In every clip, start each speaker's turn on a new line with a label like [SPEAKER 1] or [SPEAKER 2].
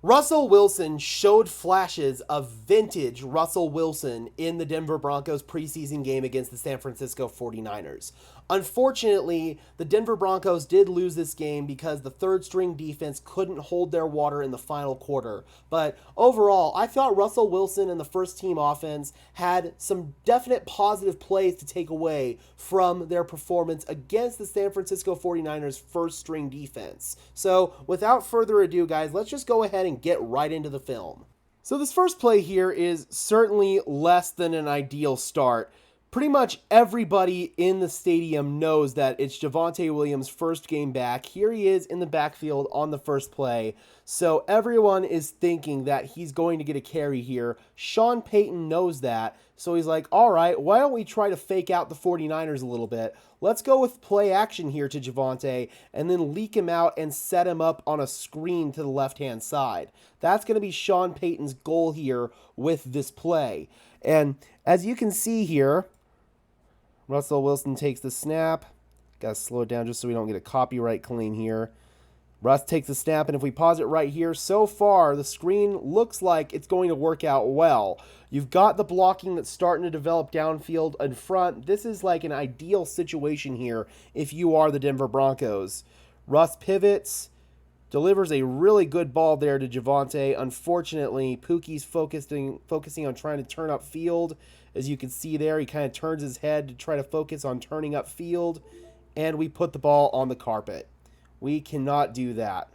[SPEAKER 1] Russell Wilson showed flashes of vintage Russell Wilson in the Denver Broncos preseason game against the San Francisco 49ers. Unfortunately, the Denver Broncos did lose this game because the third string defense couldn't hold their water in the final quarter. But overall, I thought Russell Wilson and the first team offense had some definite positive plays to take away from their performance against the San Francisco 49ers first string defense. So without further ado, guys, let's just go ahead and get right into the film. So this first play here is certainly less than an ideal start. Pretty much everybody in the stadium knows that it's Javonte Williams' first game back. Here he is in the backfield on the first play. So everyone is thinking that he's going to get a carry here. Sean Payton knows that. So he's like, all right, why don't we try to fake out the 49ers a little bit? Let's go with play action here to Javonte and then leak him out and set him up on a screen to the left-hand side. That's going to be Sean Payton's goal here with this play. And as you can see here, Russell Wilson takes the snap. Got to slow it down just so we don't get a copyright claim here. Russ takes the snap, and if we pause it right here, so far the screen looks like it's going to work out well. You've got the blocking that's starting to develop downfield in front. This is like an ideal situation here if you are the Denver Broncos. Russ pivots, delivers a really good ball there to Javonte. Unfortunately, Pookie's focusing on trying to turn up field. As you can see there, he kind of turns his head to try to focus on turning up field, and we put the ball on the carpet. We cannot do that.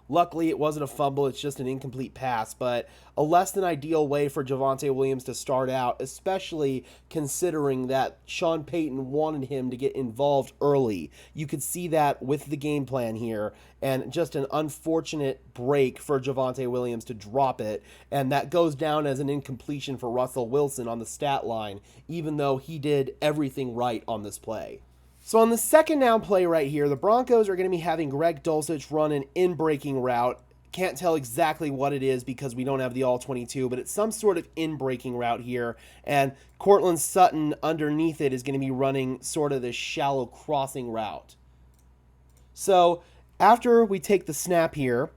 [SPEAKER 1] Luckily, it wasn't a fumble, it's just an incomplete pass, but a less than ideal way for Javonte Williams to start out, especially considering that Sean Payton wanted him to get involved early. You could see that with the game plan here, and just an unfortunate break for Javonte Williams to drop it, and that goes down as an incompletion for Russell Wilson on the stat line, even though he did everything right on this play. So on the second down play right here, the Broncos are going to be having Greg Dulcich run an in-breaking route. Can't tell exactly what it is because we don't have the all-22, but it's some sort of in-breaking route here. And Courtland Sutton underneath it is going to be running sort of this shallow crossing route. So after we take the snap here,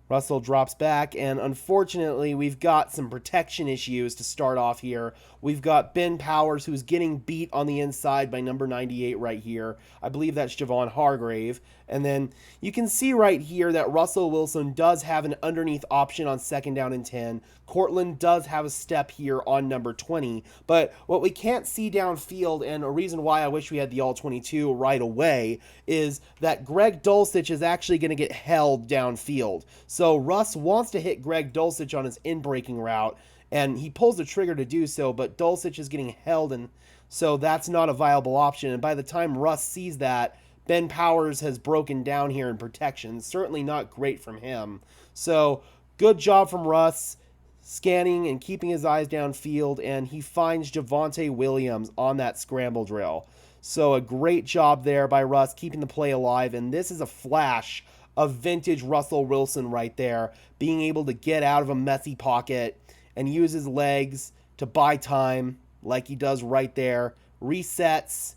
[SPEAKER 1] Russell drops back, and unfortunately, we've got some protection issues to start off here. We've got Ben Powers, who's getting beat on the inside by number 98 right here. I believe that's Javon Hargrave. And then you can see right here that Russell Wilson does have an underneath option on second down and 10. Courtland does have a step here on number 20. But what we can't see downfield, and a reason why I wish we had the all-22 right away, is that Greg Dulcich is actually going to get held downfield. So Russ wants to hit Greg Dulcich on his in-breaking route, and he pulls the trigger to do so, but Dulcich is getting held, and so that's not a viable option. And by the time Russ sees that, Ben Powers has broken down here in protection. Certainly not great from him. So good job from Russ, scanning and keeping his eyes downfield, and he finds Javonte Williams on that scramble drill. So a great job there by Russ, keeping the play alive, and this is a flash of vintage Russell Wilson right there, being able to get out of a messy pocket and use his legs to buy time like he does right there, resets,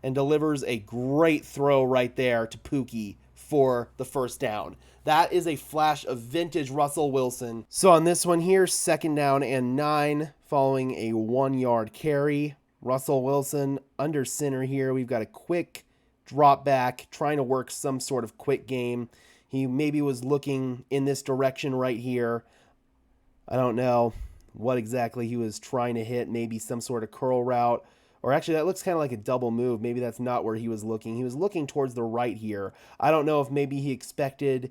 [SPEAKER 1] and delivers a great throw right there to Pookie for the first down. That is a flash of vintage Russell Wilson. So on this one here, second down and 9, following a 1-yard carry. Russell Wilson under center here. We've got a quick drop back, trying to work some sort of quick game. He maybe was looking in this direction right here. I don't know what exactly he was trying to hit. Maybe some sort of curl route. Or actually, that looks kind of like a double move. Maybe that's not where he was looking. He was looking towards the right here. I don't know if maybe he expected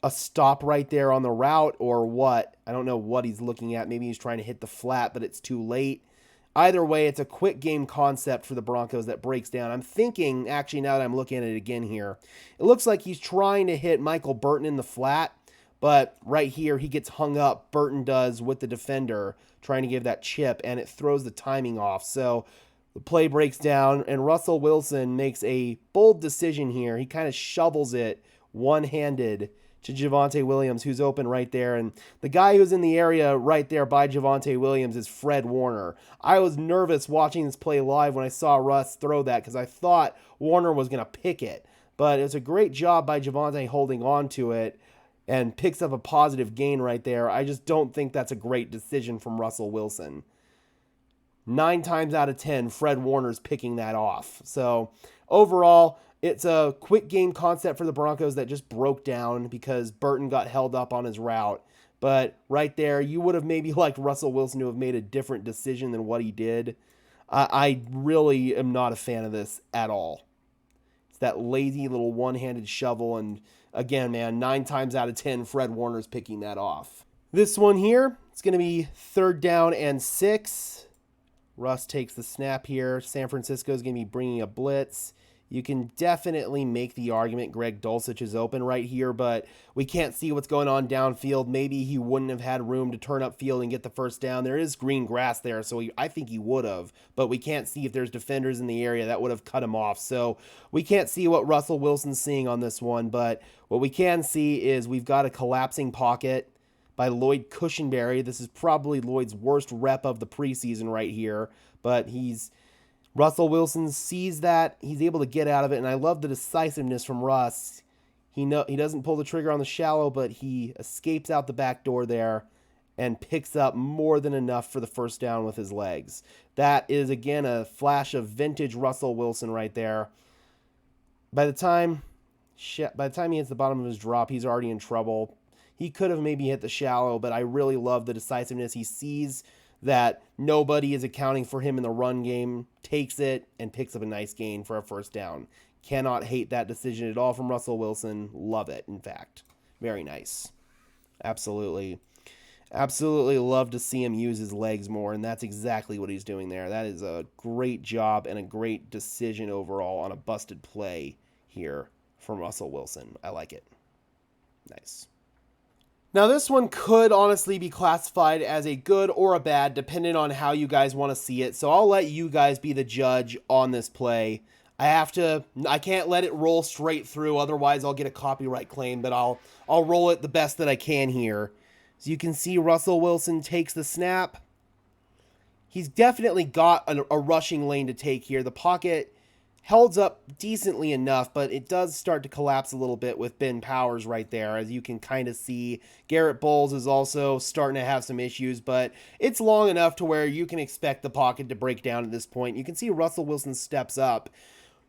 [SPEAKER 1] a stop right there on the route or what. I don't know what he's looking at. Maybe he's trying to hit the flat, but it's too late. Either way, it's a quick game concept for the Broncos that breaks down. I'm thinking, actually, now that I'm looking at it again here, it looks like he's trying to hit Michael Burton in the flat, but right here, he gets hung up. Burton does with the defender, trying to give that chip, and it throws the timing off. So the play breaks down, and Russell Wilson makes a bold decision here. He kind of shovels it one-handed to Javonte Williams, who's open right there. And the guy who's in the area right there by Javonte Williams is Fred Warner. I was nervous watching this play live when I saw Russ throw that because I thought Warner was going to pick it. but it's a great job by Javonte holding on to it and picks up a positive gain right there. I just don't think that's a great decision from Russell Wilson. 9 times out of 10, Fred Warner's picking that off. So overall, it's a quick game concept for the Broncos that just broke down because Burton got held up on his route. But right there, you would have maybe liked Russell Wilson to have made a different decision than what he did. I really am not a fan of this at all. It's that lazy little one-handed shovel. And again, man, 9 times out of 10, Fred Warner's picking that off. This one here, it's going to be 3rd down and 6. Russ takes the snap here. San Francisco is going to be bringing a blitz. You can definitely make the argument Greg Dulcich is open right here, but we can't see what's going on downfield. Maybe he wouldn't have had room to turn upfield and get the first down. There is green grass there, so I think he would have, but we can't see if there's defenders in the area that would have cut him off. So we can't see what Russell Wilson's seeing on this one, but what we can see is we've got a collapsing pocket by Lloyd Cushenberry. This is probably Lloyd's worst rep of the preseason right here, but Russell Wilson sees that. He's able to get out of it, and I love the decisiveness from Russ. He doesn't pull the trigger on the shallow, but he escapes out the back door there and picks up more than enough for the first down with his legs. That is, again, a flash of vintage Russell Wilson right there. By the time he hits the bottom of his drop, he's already in trouble. He could have maybe hit the shallow, but I really love the decisiveness. He sees that nobody is accounting for him in the run game, takes it, and picks up a nice gain for a first down. Cannot hate that decision at all from Russell Wilson. Love it, in fact. Very nice. Absolutely. Absolutely love to see him use his legs more, and that's exactly what he's doing there. That is a great job and a great decision overall on a busted play here from Russell Wilson. I like it. Nice. Now, this one could honestly be classified as a good or a bad, depending on how you guys want to see it. So I'll let you guys be the judge on this play. I can't let it roll straight through, otherwise I'll get a copyright claim, but I'll roll it the best that I can here. As you can see, Russell Wilson takes the snap. He's definitely got a rushing lane to take here. The pocket held up decently enough, but it does start to collapse a little bit with Ben Powers right there. As you can kind of see, Garrett Bowles is also starting to have some issues, but it's long enough to where you can expect the pocket to break down at this point. You can see Russell Wilson steps up.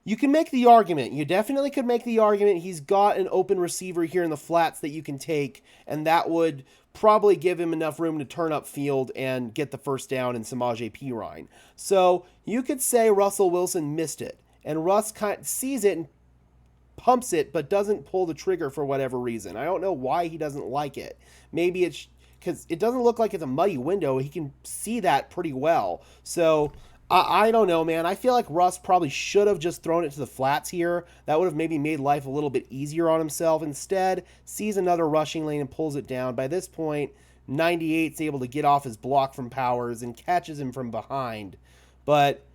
[SPEAKER 1] You can make the argument. You definitely could make the argument he's got an open receiver here in the flats that you can take, and that would probably give him enough room to turn up field and get the first down in Samaje Perine. So you could say Russell Wilson missed it. And Russ kind of sees it and pumps it, but doesn't pull the trigger for whatever reason. I don't know why he doesn't like it. Maybe it's because it doesn't look like it's a muddy window. He can see that pretty well. So I don't know, man. I feel like Russ probably should have just thrown it to the flats here. That would have maybe made life a little bit easier on himself. Instead, sees another rushing lane and pulls it down. By this point, 98's able to get off his block from Powers and catches him from behind. But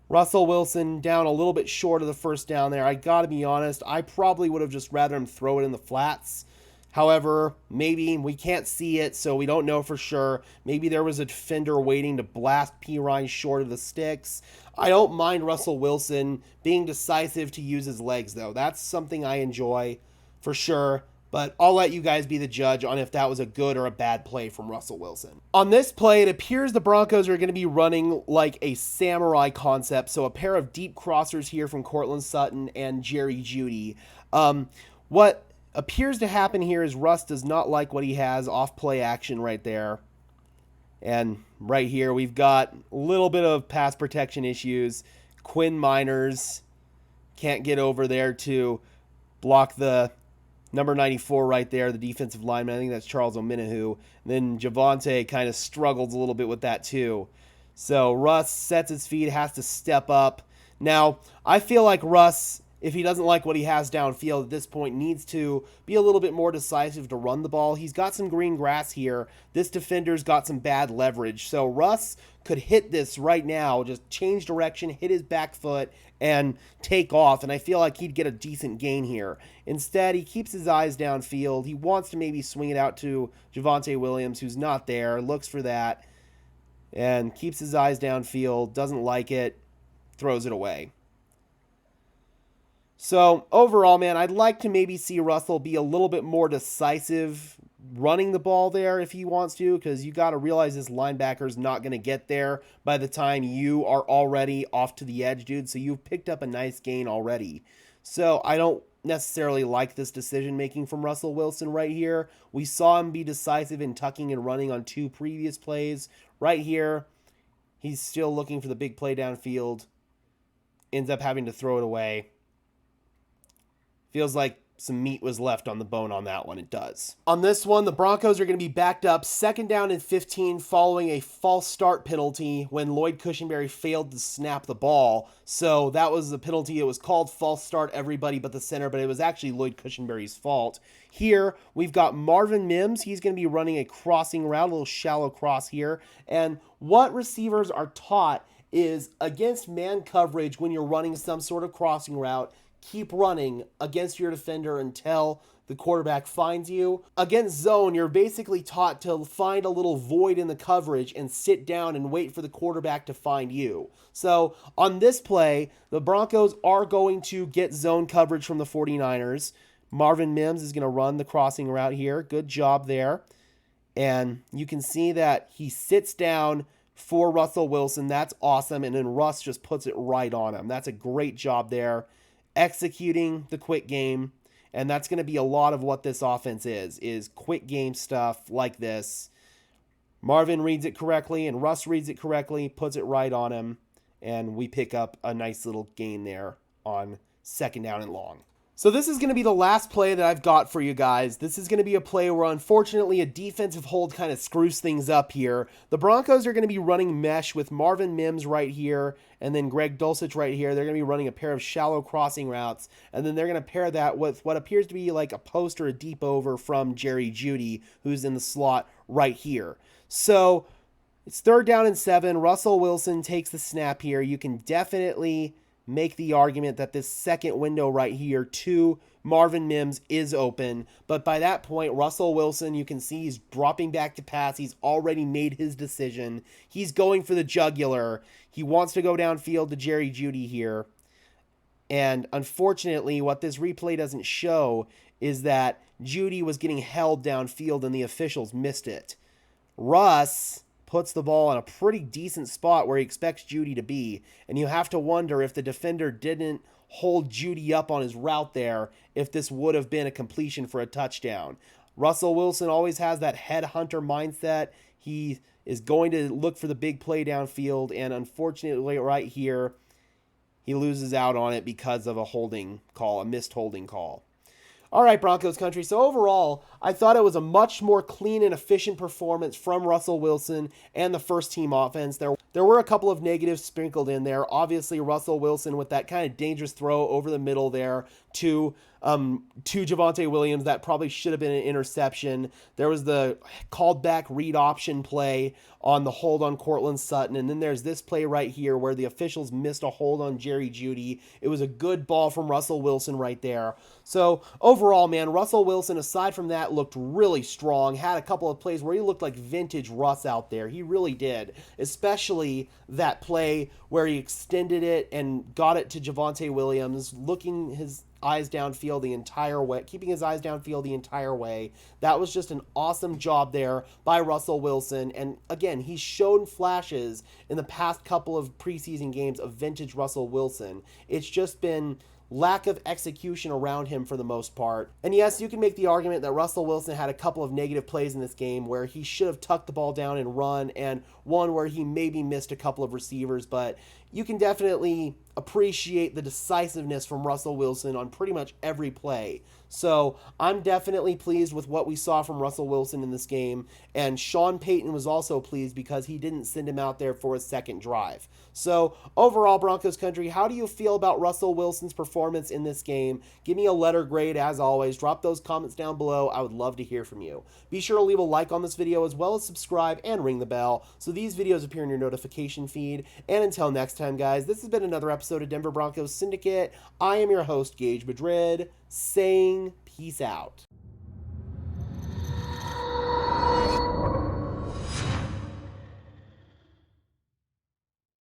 [SPEAKER 1] Russell Wilson down a little bit short of the first down there. I got to be honest, I probably would have just rather him throw it in the flats. However, maybe we can't see it, so we don't know for sure. Maybe there was a defender waiting to blast Perine short of the sticks. I don't mind Russell Wilson being decisive to use his legs, though. That's something I enjoy for sure. But I'll let you guys be the judge on if that was a good or a bad play from Russell Wilson. On this play, it appears the Broncos are going to be running like a samurai concept. So a pair of deep crossers here from Cortland Sutton and Jerry Jeudy. What appears to happen here is Russ does not like what he has off play action right there. And right here, we've got a little bit of pass protection issues. Quinn Miners can't get over there to block the number 94 right there, the defensive lineman. I think that's Charles Omenihu. Then Javonte kind of struggles a little bit with that too. So Russ sets his feet, has to step up. Now, I feel like Russ, if he doesn't like what he has downfield at this point, needs to be a little bit more decisive to run the ball. He's got some green grass here. This defender's got some bad leverage. So Russ could hit this right now, just change direction, hit his back foot, and take off. And I feel like he'd get a decent gain here. Instead, he keeps his eyes downfield. He wants to maybe swing it out to Javonte Williams, who's not there, looks for that, and keeps his eyes downfield, doesn't like it, throws it away. So overall, man, I'd like to maybe see Russell be a little bit more decisive running the ball there if he wants to, because you got to realize this linebacker's not going to get there by the time you are already off to the edge, dude. So you've picked up a nice gain already. So I don't necessarily like this decision making from Russell Wilson right here. We saw him be decisive in tucking and running on 2 previous plays. Right here, he's still looking for the big play downfield. Ends up having to throw it away. Feels like some meat was left on the bone on that one. It does. On this one, the Broncos are going to be backed up 2nd down and 15 following a false start penalty when Lloyd Cushenberry failed to snap the ball. So that was the penalty. It was called false start everybody but the center, but it was actually Lloyd Cushenberry's fault. Here, we've got Marvin Mims. He's going to be running a crossing route, a little shallow cross here. And what receivers are taught is against man coverage when you're running some sort of crossing route, keep running against your defender until the quarterback finds you. Against zone, you're basically taught to find a little void in the coverage and sit down and wait for the quarterback to find you. So on this play, the Broncos are going to get zone coverage from the 49ers. Marvin Mims is going to run the crossing route here. Good job there. And you can see that he sits down for Russell Wilson. That's awesome. And then Russ just puts it right on him. That's a great job there, executing the quick game. And that's going to be a lot of what this offense is quick game stuff like this. Marvin reads it correctly and Russ reads it correctly, puts it right on him, and we pick up a nice little gain there on 2nd down and long. So this is going to be the last play that I've got for you guys. This is going to be a play where, unfortunately, a defensive hold kind of screws things up here. The Broncos are going to be running mesh with Marvin Mims right here and then Greg Dulcich right here. They're going to be running a pair of shallow crossing routes, and then they're going to pair that with what appears to be like a post or a deep over from Jerry Jeudy, who's in the slot right here. So it's 3rd down and 7. Russell Wilson takes the snap here. You can definitely make the argument that this second window right here to Marvin Mims is open. But by that point, Russell Wilson, you can see he's dropping back to pass. He's already made his decision. He's going for the jugular. He wants to go downfield to Jerry Jeudy here. And unfortunately, what this replay doesn't show is that Jeudy was getting held downfield and the officials missed it. Russ puts the ball in a pretty decent spot where he expects Jeudy to be, and you have to wonder if the defender didn't hold Jeudy up on his route there, if this would have been a completion for a touchdown. Russell Wilson always has that headhunter mindset. He is going to look for the big play downfield, and unfortunately right here, he loses out on it because of a holding call, a missed holding call. All right, Broncos country. So overall, I thought it was a much more clean and efficient performance from Russell Wilson and the first team offense. There were a couple of negatives sprinkled in there. Obviously, Russell Wilson with that kind of dangerous throw over the middle there to Javonte Williams. That probably should have been an interception. There was the called back read option play on the hold on Cortland Sutton. And then there's this play right here where the officials missed a hold on Jerry Jeudy. It was a good ball from Russell Wilson right there. So overall, man, Russell Wilson, aside from that, looked really strong. Had a couple of plays where he looked like vintage Russ out there. He really did. Especially that play where he extended it and got it to Javonte Williams, looking his eyes downfield the entire way, keeping his eyes downfield the entire way. That was just an awesome job there by Russell Wilson. And again, he's shown flashes in the past couple of preseason games of vintage Russell Wilson. It's just been lack of execution around him for the most part. And yes, you can make the argument that Russell Wilson had a couple of negative plays in this game where he should have tucked the ball down and run, and one where he maybe missed a couple of receivers, but you can definitely appreciate the decisiveness from Russell Wilson on pretty much every play. So I'm definitely pleased with what we saw from Russell Wilson in this game, and Sean Payton was also pleased because he didn't send him out there for a second drive. So overall, Broncos country, how do you feel about Russell Wilson's performance in this game? Give me a letter grade as always. Drop those comments down below. I would love to hear from you. Be sure to leave a like on this video as well as subscribe and ring the bell so these videos appear in your notification feed. And until next time, guys, this has been another episode of Denver Broncos Syndicate. I am your host, Gage Madrid, saying peace out.